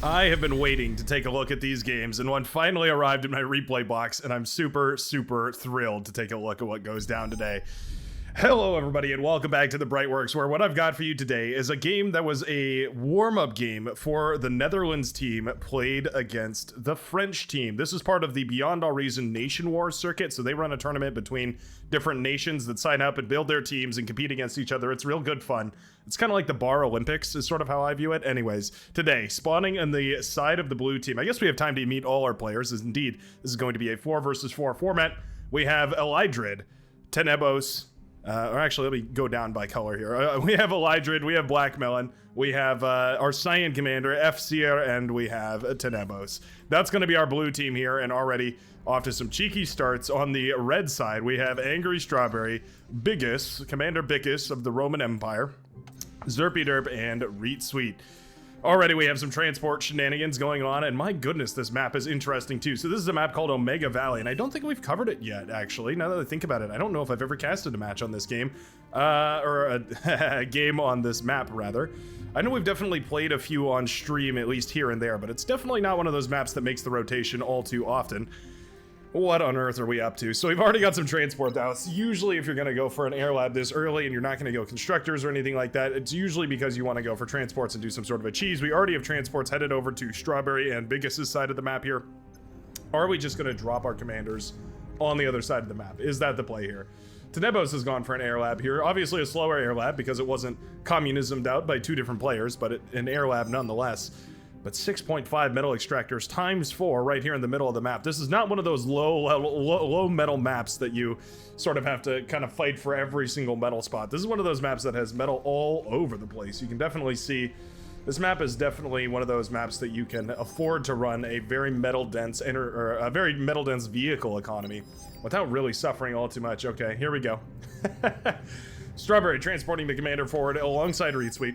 I have been waiting to take a look at these games, and one finally arrived in my replay box, and I'm super, super thrilled to take a look at what goes down today. Hello everybody and welcome back to the Brightworks, where what I've got for you today is a game that was a warm-up game for the Netherlands team played against the French team. This is part of the Beyond All Reason Nation Wars circuit, so they run a tournament between different nations that sign up and build their teams and compete against each other. It's real good fun. It's kind of like the Bar Olympics is sort of how I view it. Anyways, today, spawning on the side of the blue team. I guess we have time to meet all our players, as indeed this is going to be a 4 versus 4 format. We have Elydrid, Tenebos, or actually, let me go down by color here. We have Elydrid, we have Black Melon, we have our Cyan Commander, Fcr, and we have Tenebos. That's going to be our blue team here, and already off to some cheeky starts. On the red side, we have Angry Strawberry, Biggis, Commander Biggis of the Roman Empire, Zerpy Derp, and Reet Sweet. Already we have some transport shenanigans going on, and my goodness, this map is interesting too. So this is a map called Omega Valley, and I don't think we've covered it yet, actually. Now that I think about it, I don't know if I've ever casted a match on this game, or a game on this map, rather. I know we've definitely played a few on stream, at least here and there, but it's definitely not one of those maps that makes the rotation all too often. What on earth are we up to? So we've already got some transport outs. Usually if you're going to go for an air lab this early and you're not going to go constructors or anything like that, it's usually because you want to go for transports and do some sort of a cheese. We already have transports headed over to Strawberry and Biggis' side of the map here. Are we just going to drop our commanders on the other side of the map? Is that the play here? Tenebos has gone for an air lab here. Obviously a slower air lab because it wasn't communismed out by two different players, but an air lab nonetheless. But 6.5 metal extractors times 4 right here in the middle of the map. This is not one of those low metal maps that you sort of have to kind of fight for every single metal spot. This is one of those maps that has metal all over the place. You can definitely see this map is definitely one of those maps that you can afford to run a very metal dense vehicle economy without really suffering all too much. Okay, here we go. Strawberry transporting the commander forward alongside Reet Sweet.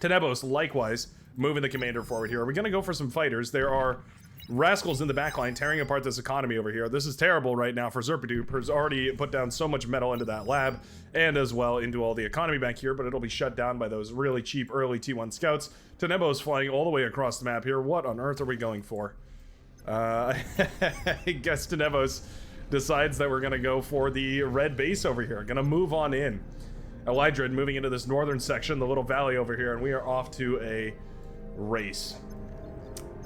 Tenebos likewise moving the commander forward here. Are we going to go for some fighters? There are rascals in the backline tearing apart this economy over here. This is terrible right now for Zerpidupe, who's already put down so much metal into that lab and as well into all the economy back here, but it'll be shut down by those really cheap early T1 scouts. Tenebo's flying all the way across the map here. What on earth are we going for? I guess Tenebos decides that we're going to go for the red base over here. Going to move on in. Elydrid moving into this northern section, the little valley over here, and we are off to a race.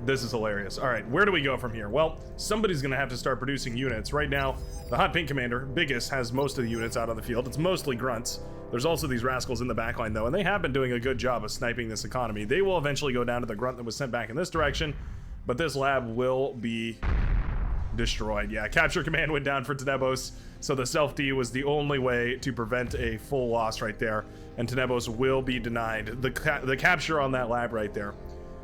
This is hilarious. All right, where do we go from here? Well, somebody's gonna have to start producing units. Right now, the Hot Pink Commander, Biggis, has most of the units out on the field. It's mostly grunts. There's also these rascals in the backline though, and they have been doing a good job of sniping this economy. They will eventually go down to the grunt that was sent back in this direction, but this lab will be destroyed. Yeah, capture command went down for Tenebos, so the self-D was the only way to prevent a full loss right there, and Tenebos will be denied. The capture on that lab right there,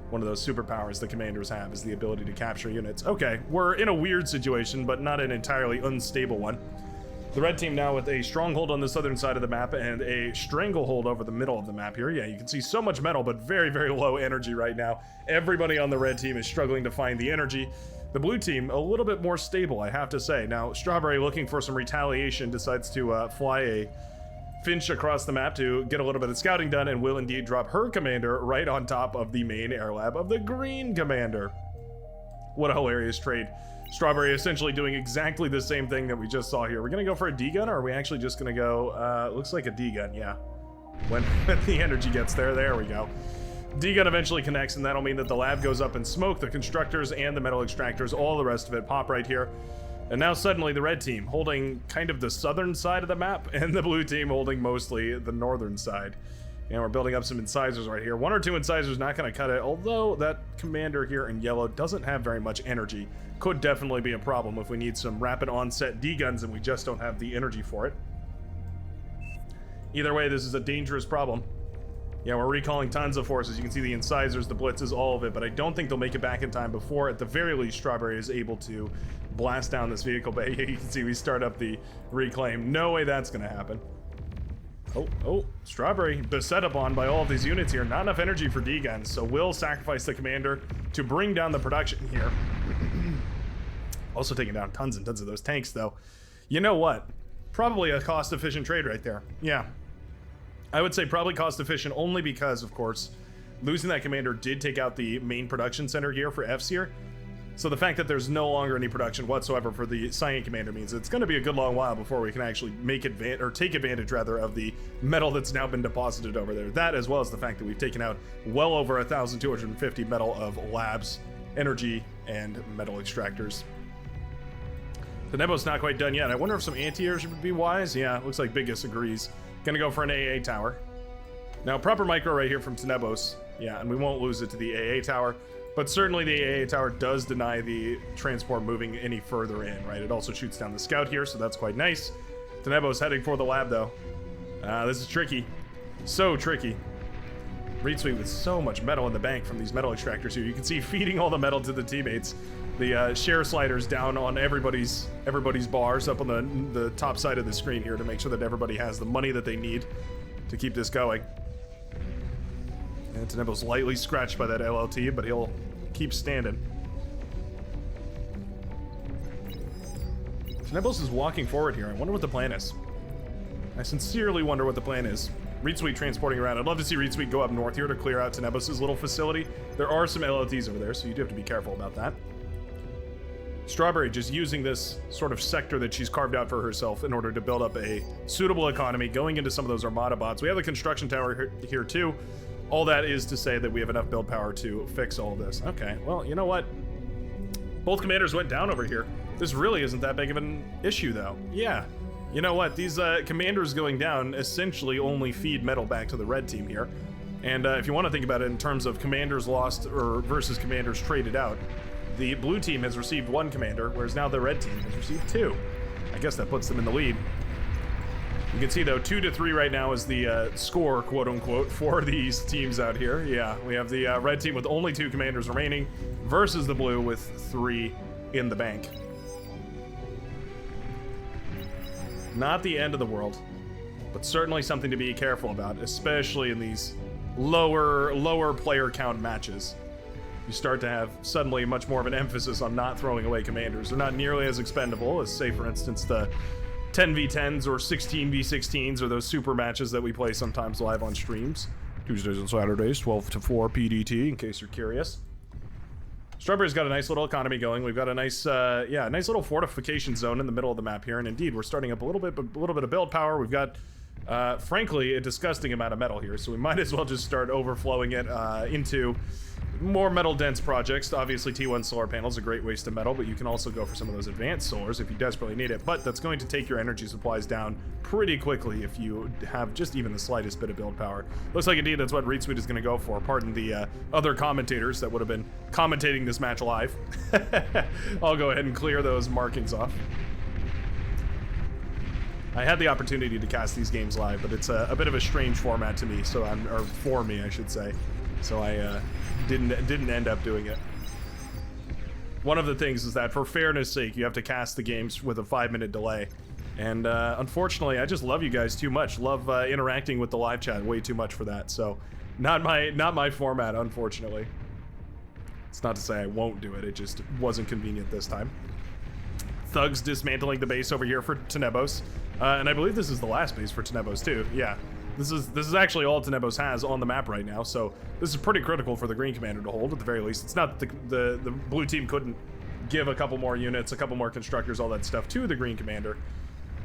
one of those superpowers the commanders have, is the ability to capture units. Okay, we're in a weird situation, but not an entirely unstable one. The red team now with a stronghold on the southern side of the map and a stranglehold over the middle of the map here. Yeah, you can see so much metal, but very, very low energy right now. Everybody on the red team is struggling to find the energy. The blue team, a little bit more stable, I have to say. Now, Strawberry, looking for some retaliation, decides to fly a Finch across the map to get a little bit of scouting done, and will indeed drop her commander right on top of the main air lab of the green commander. What a hilarious trade. Strawberry essentially doing exactly the same thing that we just saw here. We're gonna go for a D-gun, or are we actually just gonna go, looks like a D-gun, yeah. When the energy gets there we go. D-gun eventually connects, and that'll mean that the lab goes up in smoke, the constructors and the metal extractors, all the rest of it pop right here. And now suddenly the red team holding kind of the southern side of the map, and the blue team holding mostly the northern side. And we're building up some incisors right here. 1 or 2 incisors not going to cut it, although that commander here in yellow doesn't have very much energy. Could definitely be a problem if we need some rapid onset D-guns and we just don't have the energy for it. Either way, this is a dangerous problem. Yeah, we're recalling tons of forces. You can see the incisors, the blitzes, all of it, but I don't think they'll make it back in time before, at the very least, Strawberry is able to blast down this vehicle bay. You can see we start up the reclaim. No way that's going to happen. Oh, Strawberry beset upon by all of these units here. Not enough energy for D-guns, so we'll sacrifice the commander to bring down the production here. Also taking down tons and tons of those tanks, though. You know what? Probably a cost-efficient trade right there. Yeah. I would say probably cost-efficient only because, of course, losing that commander did take out the main production center here for F-Seer. So the fact that there's no longer any production whatsoever for the Cyan commander means it's going to be a good long while before we can actually take advantage rather of the metal that's now been deposited over there. That, as well as the fact that we've taken out well over 1,250 metal of labs, energy, and metal extractors. The Nebo's not quite done yet. I wonder if some anti-airs would be wise. Yeah, looks like Biggest agrees. Gonna go for an AA tower. Now, proper micro right here from Tenebos. Yeah, and we won't lose it to the AA tower. But certainly the AA tower does deny the transport moving any further in, right? It also shoots down the scout here, so that's quite nice. Tenebos heading for the lab, though. This is tricky. So tricky. Reed Sweet with so much metal in the bank from these metal extractors here. You can see feeding all the metal to the teammates. The share sliders down on everybody's bars up on the top side of the screen here to make sure that everybody has the money that they need to keep this going. And Tenebo's lightly scratched by that LLT, but he'll keep standing. Tenebos is walking forward here. I wonder what the plan is. I sincerely wonder what the plan is. Reed Sweet transporting around. I'd love to see Reed Sweet go up north here to clear out Tenebos' little facility. There are some LLTs over there, so you do have to be careful about that. Strawberry just using this sort of sector that she's carved out for herself in order to build up a suitable economy, going into some of those Armada bots. We have the construction tower here too. All that is to say that we have enough build power to fix all this. Okay, well, you know what? Both commanders went down over here. This really isn't that big of an issue, though. Yeah. You know what? These commanders going down essentially only feed metal back to the red team here. And if you want to think about it in terms of commanders lost or versus commanders traded out, the blue team has received 1 commander, whereas now the red team has received 2. I guess that puts them in the lead. You can see, though, 2-3 right now is the score, quote-unquote, for these teams out here. Yeah, we have the red team with only 2 commanders remaining versus the blue with 3 in the bank. Not the end of the world, but certainly something to be careful about, especially in these lower player count matches. You start to have suddenly much more of an emphasis on not throwing away commanders. They're not nearly as expendable as, say, for instance, the 10v10s or 16v16s or those super matches that we play sometimes live on streams. Tuesdays and Saturdays, 12 to 4 PDT, in case you're curious. Strawberry's got a nice little economy going. We've got a nice, nice little fortification zone in the middle of the map here, and indeed, we're starting up a little bit of build power. We've got, frankly, a disgusting amount of metal here, so we might as well just start overflowing it into more metal-dense projects. Obviously, T1 solar panels a great waste of metal, but you can also go for some of those advanced solars if you desperately need it. But that's going to take your energy supplies down pretty quickly if you have just even the slightest bit of build power. Looks like indeed that's what Reed Sweet is going to go for. Pardon the other commentators that would have been commentating this match live. I'll go ahead and clear those markings off. I had the opportunity to cast these games live, but it's a bit of a strange format to me, or for me, I should say. So I didn't end up doing it. One of the things is that for fairness sake, you have to cast the games with a 5-minute delay. And unfortunately, I just love you guys too much. Love interacting with the live chat way too much for that. So not my format, unfortunately. It's not to say I won't do it. It just wasn't convenient this time. Thugs dismantling the base over here for Tenebos. And I believe this is the last base for Tenebos too. Yeah. This is actually all Tenebos has on the map right now, so this is pretty critical for the green commander to hold, at the very least. It's not the blue team couldn't give a couple more units, a couple more constructors, all that stuff to the green commander,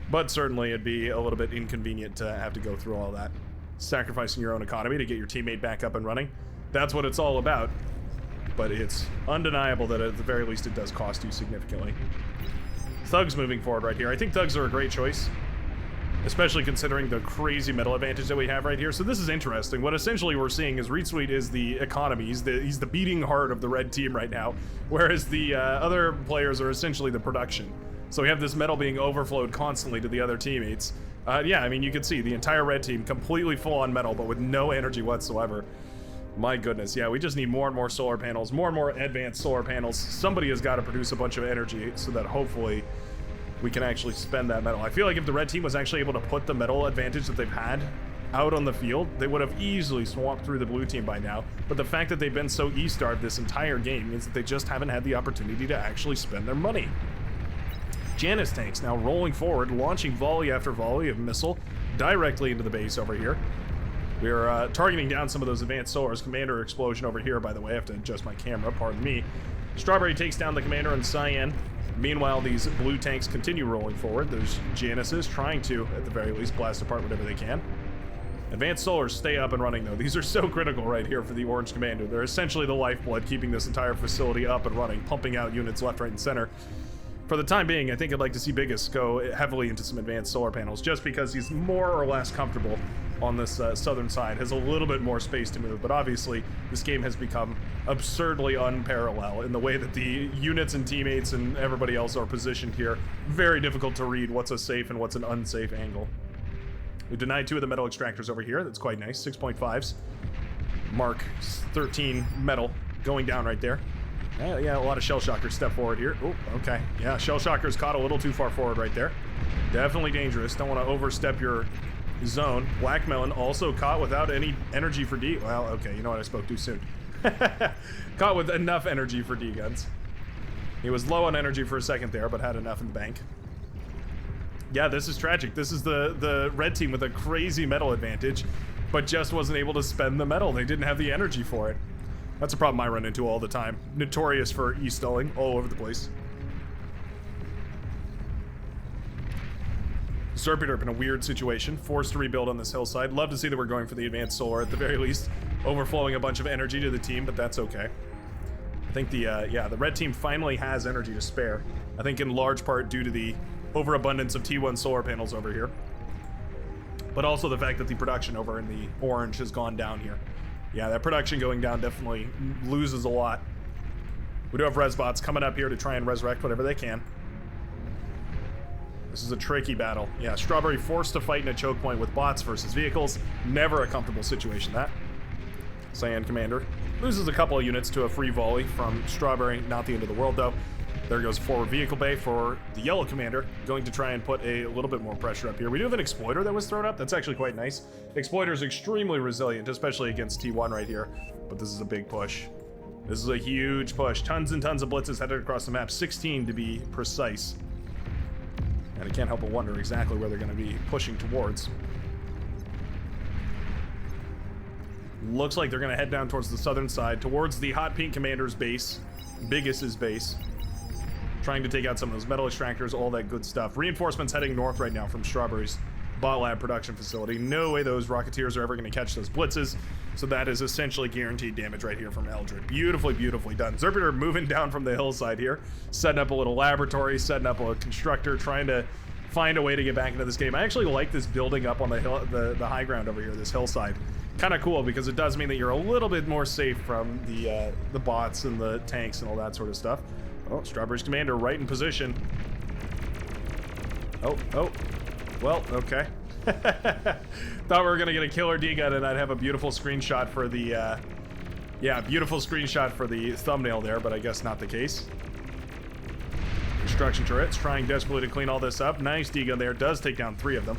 but certainly it'd be a little bit inconvenient to have to go through all that. Sacrificing your own economy to get your teammate back up and running. That's what it's all about, but it's undeniable that at the very least it does cost you significantly. Thugs moving forward right here. I think Thugs are a great choice, especially considering the crazy metal advantage that we have right here. So this is interesting. What essentially we're seeing is Reed Sweet is the economy. He's the beating heart of the red team right now, whereas the other players are essentially the production. So we have this metal being overflowed constantly to the other teammates. Yeah, I mean, you can see the entire red team completely full on metal, but with no energy whatsoever. My goodness, yeah, we just need more and more solar panels, more and more advanced solar panels. Somebody has got to produce a bunch of energy so that hopefully we can actually spend that metal. I feel like if the red team was actually able to put the metal advantage that they've had out on the field, they would have easily swamped through the blue team by now. But the fact that they've been so E-starved this entire game means that they just haven't had the opportunity to actually spend their money. Janus tanks now rolling forward, launching volley after volley of missile directly into the base over here. We're targeting down some of those advanced solars. Commander explosion over here, by the way. I have to adjust my camera, pardon me. Strawberry takes down the commander and Cyan. Meanwhile, these blue tanks continue rolling forward. There's Janices trying to, at the very least, blast apart whatever they can. Advanced solars stay up and running, though. These are so critical right here for the orange commander. They're essentially the lifeblood, keeping this entire facility up and running, pumping out units left, right, and center. For the time being, I think I'd like to see Biggest go heavily into some advanced solar panels, just because he's more or less comfortable on this southern side, has a little bit more space to move, but obviously this game has become absurdly unparalleled in the way that the units and teammates and everybody else are positioned here. Very difficult to read what's a safe and what's an unsafe angle. We denied 2 of the metal extractors over here. That's quite nice. 6.5s. Mark 13 metal going down right there. Yeah, a lot of shell shockers step forward here. Oh, okay. Yeah, shell shockers caught a little too far forward right there. Definitely dangerous. Don't want to overstep your zone. Black Melon also caught without any energy for D. Well, okay, you know what? I spoke too soon. Caught with enough energy for D guns. He was low on energy for a second there, but had enough in the bank. Yeah, this is tragic. This is the red team with a crazy metal advantage, but just wasn't able to spend the metal. They didn't have the energy for it. That's a problem I run into all the time. Notorious for e-stalling all over the place. Zerpiderp in a weird situation, forced to rebuild on this hillside. Love to see that we're going for the advanced solar at the very least, overflowing a bunch of energy to the team, but that's okay. I think the red team finally has energy to spare. I think in large part due to the overabundance of T1 solar panels over here, but also the fact that the production over in the orange has gone down here. Yeah, that production going down definitely loses a lot. We do have resbots coming up here to try and resurrect whatever they can. This is a tricky battle. Yeah, Strawberry forced to fight in a choke point with bots versus vehicles. Never a comfortable situation, that. Cyan Commander loses a couple of units to a free volley from Strawberry. Not the end of the world, though. There goes forward vehicle bay for the yellow commander. Going to try and put a little bit more pressure up here. We do have an exploiter that was thrown up. That's actually quite nice. Exploiter is extremely resilient, especially against T1 right here. But this is a big push. This is a huge push. Tons and tons of blitzes headed across the map. 16 to be precise. And I can't help but wonder exactly where they're going to be pushing towards. Looks like they're going to head down towards the southern side, towards the hot pink commander's base. Biggest's base. Trying to take out some of those metal extractors, all that good stuff. Reinforcements heading north right now from Strawberry's bot lab production facility. No way those Rocketeers are ever going to catch those blitzes. So that is essentially guaranteed damage right here from Eldred. Beautifully, beautifully done. Zerpider moving down from the hillside here. Setting up a little laboratory, setting up a constructor, trying to find a way to get back into this game. I actually like this building up on the hill, the high ground over here, this hillside. Kind of cool because it does mean that you're a little bit more safe from the bots and the tanks and all that sort of stuff. Oh, Strawberry's commander right in position. Oh, well, okay. Thought we were gonna get a killer D-gun and I'd have a beautiful screenshot for the, beautiful screenshot for the thumbnail there, but I guess not the case. Construction turrets trying desperately to clean all this up. Nice D-gun there, does take down 3 of them.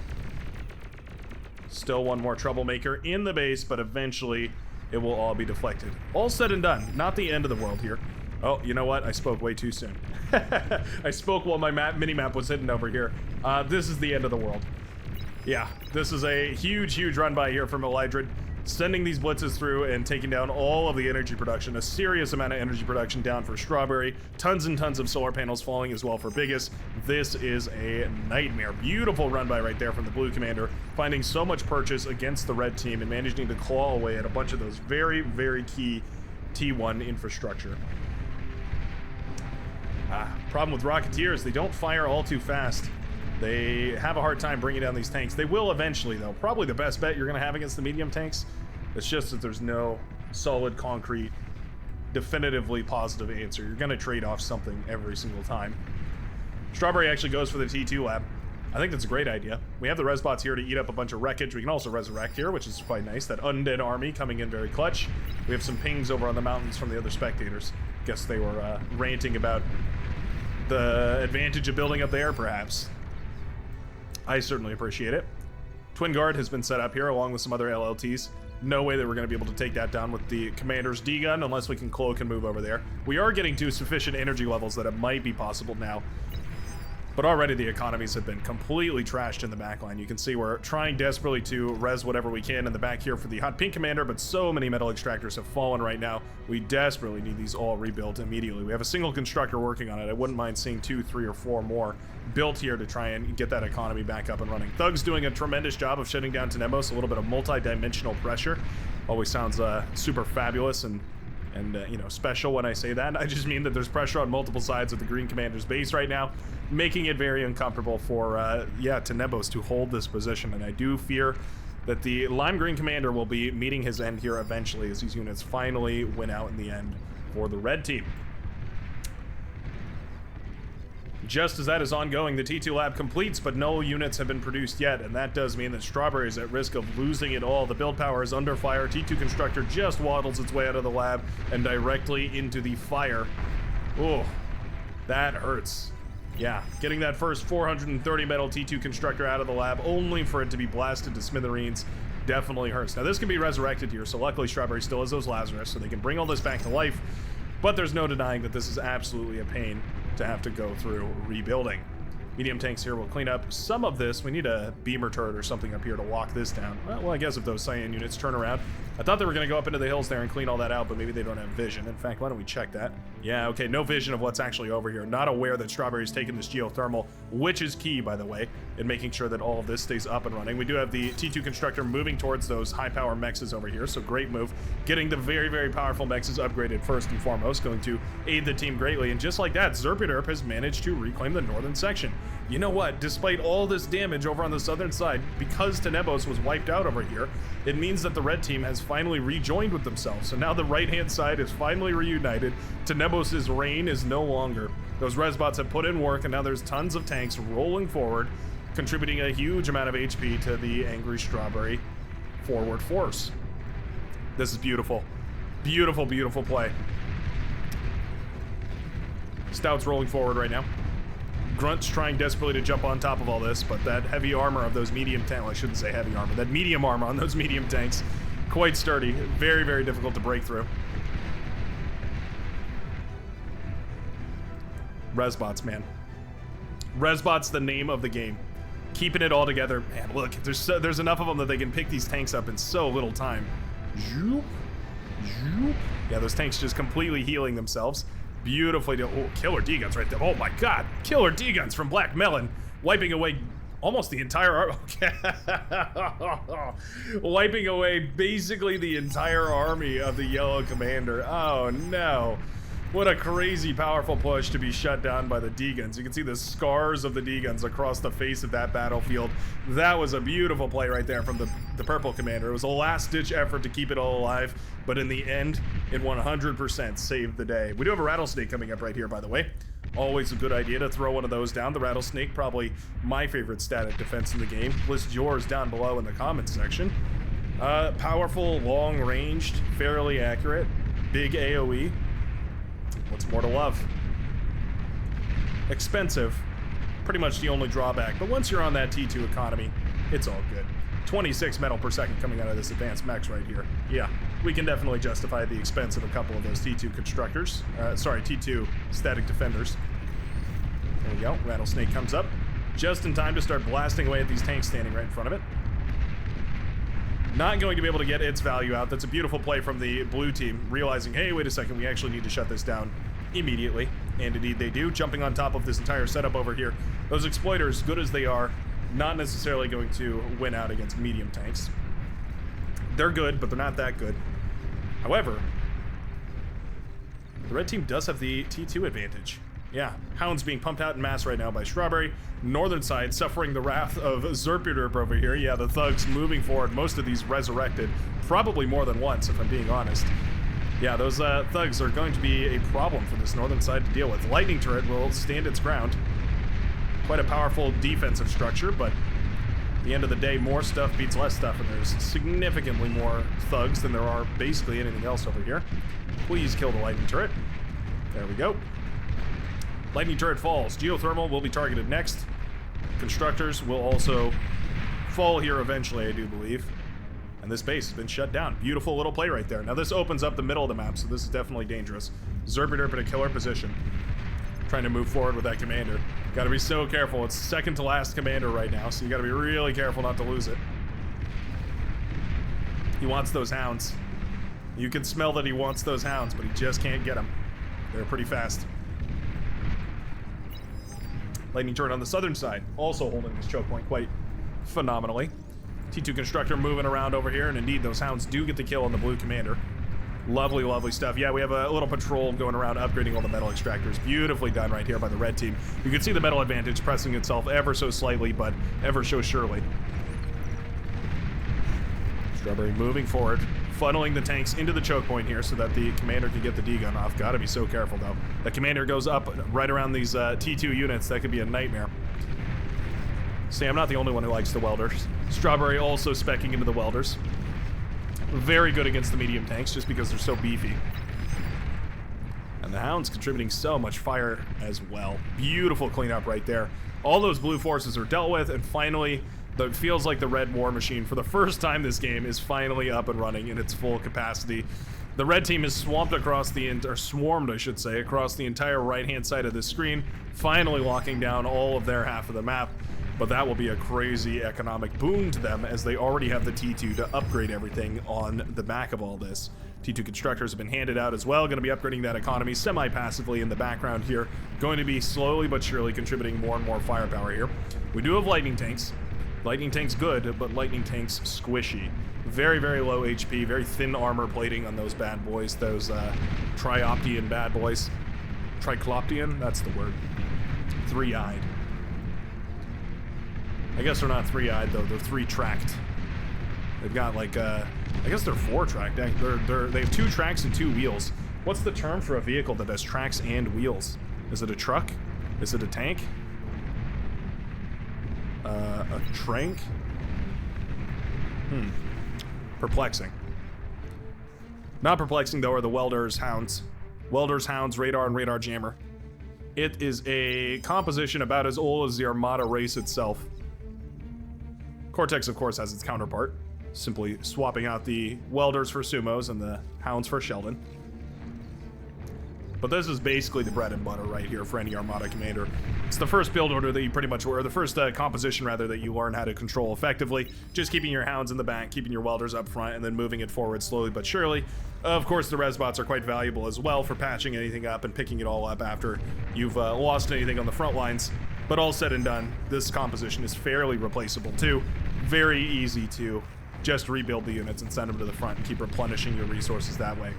Still one more troublemaker in the base, but eventually it will all be deflected. All said and done, not the end of the world here. Oh, you know what? I spoke way too soon. I spoke while my mini-map was hidden over here. This is the end of the world. Yeah, this is a huge, huge run by here from Elydrid. Sending these blitzes through and taking down all of the energy production. A serious amount of energy production down for Strawberry. Tons and tons of solar panels falling as well for Biggest. This is a nightmare. Beautiful run by right there from the blue commander. Finding so much purchase against the red team and managing to claw away at a bunch of those very, very key T1 infrastructure. Problem with Rocketeers, they don't fire all too fast. They have a hard time bringing down these tanks. They will eventually, though. Probably the best bet you're going to have against the medium tanks. It's just that there's no solid, concrete, definitively positive answer. You're going to trade off something every single time. Strawberry actually goes for the T2 lab. I think that's a great idea. We have the resbots here to eat up a bunch of wreckage. We can also resurrect here, which is quite nice. That undead army coming in very clutch. We have some pings over on the mountains from the other spectators. Guess they were ranting about the advantage of building up there, perhaps. I certainly appreciate it. Twin Guard has been set up here along with some other LLTs. No way that we're going to be able to take that down with the commander's D-gun unless we can cloak and move over there. We are getting to sufficient energy levels that it might be possible now But already the economies have been completely trashed in the backline. You can see we're trying desperately to res whatever we can in the back here for the hot pink commander, but so many metal extractors have fallen right now. We desperately need these all rebuilt immediately. We have a single constructor working on it. I wouldn't mind seeing 2, 3, or 4 more built here to try and get that economy back up and running. Thug's doing a tremendous job of shutting down Tenebos. A little bit of multi-dimensional pressure. Always sounds super fabulous and you know, special when I say that. I just mean that there's pressure on multiple sides of the Green Commander's base right now, making it very uncomfortable for, yeah, Tenebos to hold this position. And I do fear that the Lime Green Commander will be meeting his end here eventually as these units finally win out in the end for the red team. Just as that is ongoing, the T2 lab completes, but no units have been produced yet, and that does mean that Strawberry is at risk of losing it all. The build power is under fire. T2 Constructor just waddles its way out of the lab and directly into the fire. Oh, that hurts. Yeah, getting that first 430 metal T2 Constructor out of the lab, only for it to be blasted to smithereens, definitely hurts. Now, this can be resurrected here, so luckily Strawberry still has those Lazarus, so they can bring all this back to life, but there's no denying that this is absolutely a pain to have to go through rebuilding. Medium tanks here will clean up some of this. We need a beamer turret or something up here to lock this down. Well, I guess if those cyan units turn around. I thought they were going to go up into the hills there and clean all that out, but maybe they don't have vision. In fact, why don't we check that? Yeah, okay, no vision of what's actually over here. Not aware that Strawberry's taken this geothermal, which is key, by the way, in making sure that all of this stays up and running. We do have the T2 Constructor moving towards those high-power mexes over here, so great move. Getting the very, very powerful mexes upgraded first and foremost, going to aid the team greatly. And just like that, Zerpiderp has managed to reclaim the northern section. You know what? Despite all this damage over on the southern side, because Tenebos was wiped out over here, it means that the red team has finally rejoined with themselves. So now the right-hand side is finally reunited. Tenebos' reign is no longer. Those resbots have put in work, and now there's tons of tanks rolling forward, contributing a huge amount of HP to the angry Strawberry forward force. This is beautiful. Beautiful, beautiful play. Stout's rolling forward right now. Grunt's trying desperately to jump on top of all this, but that heavy armor of those medium tanks, well, I shouldn't say heavy armor, that medium armor on those medium tanks, quite sturdy, very, very difficult to break through. Resbots, man. Resbots, the name of the game. Keeping it all together. Man, look, there's enough of them that they can pick these tanks up in so little time. Zoop, zoop. Yeah, those tanks just completely healing themselves. Beautifully done. Oh, killer D-guns right there. Oh my god. Killer D-guns from Black Melon. Wiping away almost the entire okay. Wiping away basically the entire army of the Yellow Commander. Oh no. What a crazy powerful push to be shut down by the D-guns. You can see the scars of the D-guns across the face of that battlefield. That was a beautiful play right there from the Purple Commander. It was a last-ditch effort to keep it all alive, but in the end, it 100% saved the day. We do have a Rattlesnake coming up right here, by the way. Always a good idea to throw one of those down. The Rattlesnake, probably my favorite static defense in the game. List yours down below in the comments section. Powerful, long-ranged, fairly accurate, big AoE. What's more to love? Expensive, pretty much the only drawback, but once you're on that T2 economy, it's all good. 26 metal per second coming out of this advanced mechs right here. Yeah, we can definitely justify the expense of a couple of those T2 constructors. Sorry, T2 static defenders. There we go. Rattlesnake comes up just in time to start blasting away at these tanks standing right in front of it. Not going to be able to get its value out. That's a beautiful play from the blue team, realizing, hey, wait a second, we actually need to shut this down immediately. And indeed they do, jumping on top of this entire setup over here. Those exploiters, good as they are, not necessarily going to win out against medium tanks. They're good, but they're not that good. However, the red team does have the T2 advantage. Yeah, Hounds being pumped out in mass right now by Strawberry. Northern side suffering the wrath of Zerpiderp over here. Yeah, the thugs moving forward. Most of these resurrected. Probably more than once, if I'm being honest. Yeah, those thugs are going to be a problem for this northern side to deal with. Lightning turret will stand its ground. Quite a powerful defensive structure, but at the end of the day, more stuff beats less stuff, and there's significantly more thugs than there are basically anything else over here. Please kill the lightning turret. There we go. Lightning turret falls. Geothermal will be targeted next. Constructors will also fall here eventually, I do believe. And this base has been shut down. Beautiful little play right there. Now this opens up the middle of the map, so this is definitely dangerous. Zerpiderp in a killer position. trying to move forward with that commander. Gotta be so careful. It's second to last commander right now, so you gotta be really careful not to lose it. He wants those hounds. You can smell that he wants those hounds, but he just can't get them. They're pretty fast. Lightning turret on the southern side, also holding this choke point quite phenomenally. T2 constructor moving around over here, and indeed those hounds do get the kill on the blue commander. Lovely, lovely stuff. Yeah, we have a little patrol going around upgrading all the metal extractors. Beautifully done right here by the red team. You can see the metal advantage pressing itself ever so slightly, but ever so surely. Strawberry moving forward, funneling the tanks into the choke point here so that the commander can get the D-gun off. Gotta be so careful though. The commander goes up right around these T2 units. That could be a nightmare. See, I'm not the only one who likes the welders. Strawberry also specking into the welders. Very good against the medium tanks just because they're so beefy. And the hounds contributing so much fire as well. Beautiful cleanup right there. All those blue forces are dealt with, and finally, it feels like the red war machine for the first time this game is finally up and running in its full capacity. The red team is swarmed, I should say, across the entire right-hand side of the screen, finally locking down all of their half of the map. But that will be a crazy economic boon to them as they already have the T2 to upgrade everything on the back of all this. T2 constructors have been handed out as well, going to be upgrading that economy semi-passively in the background here. Going to be slowly but surely contributing more and more firepower here. We do have lightning tanks. Lightning tanks good, but lightning tanks squishy. Very, very low HP, very thin armor plating on those bad boys, those Trioptian bad boys. Tricloptian? That's the word. Three-eyed. I guess they're not three-eyed though, they're three-tracked. They've got like, I guess they're four-tracked. They have 2 tracks and 2 wheels. What's the term for a vehicle that has tracks and wheels? Is it a truck? Is it a tank? A trank? Perplexing. Not perplexing though are the welders, hounds. Welders, hounds, radar, and radar jammer. It is a composition about as old as the Armada race itself. Cortex, of course, has its counterpart, simply swapping out the welders for sumos and the hounds for Sheldon. But this is basically the bread and butter right here for any Armada commander. It's the first build order that you pretty much, or the first composition rather, that you learn how to control effectively. Just keeping your hounds in the back, keeping your welders up front, and then moving it forward slowly but surely. Of course, the resbots are quite valuable as well for patching anything up and picking it all up after you've lost anything on the front lines. But all said and done, this composition is fairly replaceable too. Very easy to just rebuild the units and send them to the front and keep replenishing your resources that way.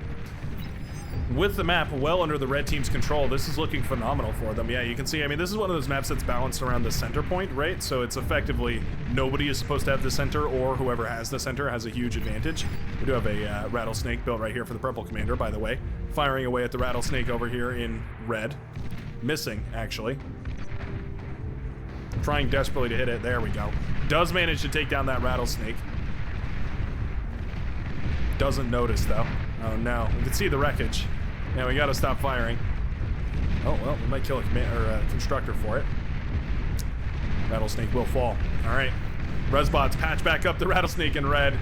With the map well under the red team's control, this is looking phenomenal for them. Yeah, you can see, I mean, this is one of those maps that's balanced around the center point, right? So it's effectively nobody is supposed to have the center, or whoever has the center has a huge advantage. We do have a rattlesnake built right here for the purple commander, by the way. Firing away at the rattlesnake over here in red. Missing, actually. Trying desperately to hit it. There we go. Does manage to take down that rattlesnake. Doesn't notice, though. Oh, no. We can see the wreckage. Yeah, we gotta stop firing. Oh, well, we might kill a constructor for it. Rattlesnake will fall. All right. Resbots patch back up the rattlesnake in red.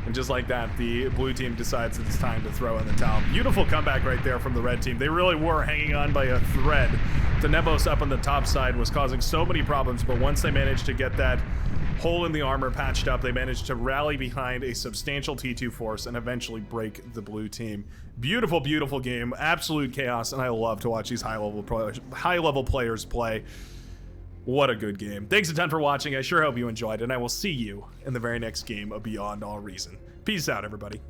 And just like that, the blue team decides that it's time to throw in the towel. Beautiful comeback right there from the red team. They really were hanging on by a thread. The Nebos up on the top side was causing so many problems, but once they managed to get that hole in the armor patched up, they managed to rally behind a substantial T2 force and eventually break the blue team. Beautiful, beautiful game. Absolute chaos, and I love to watch these high-level players play. What a good game. Thanks a ton for watching. I sure hope you enjoyed, and I will see you in the very next game of Beyond All Reason. Peace out, everybody.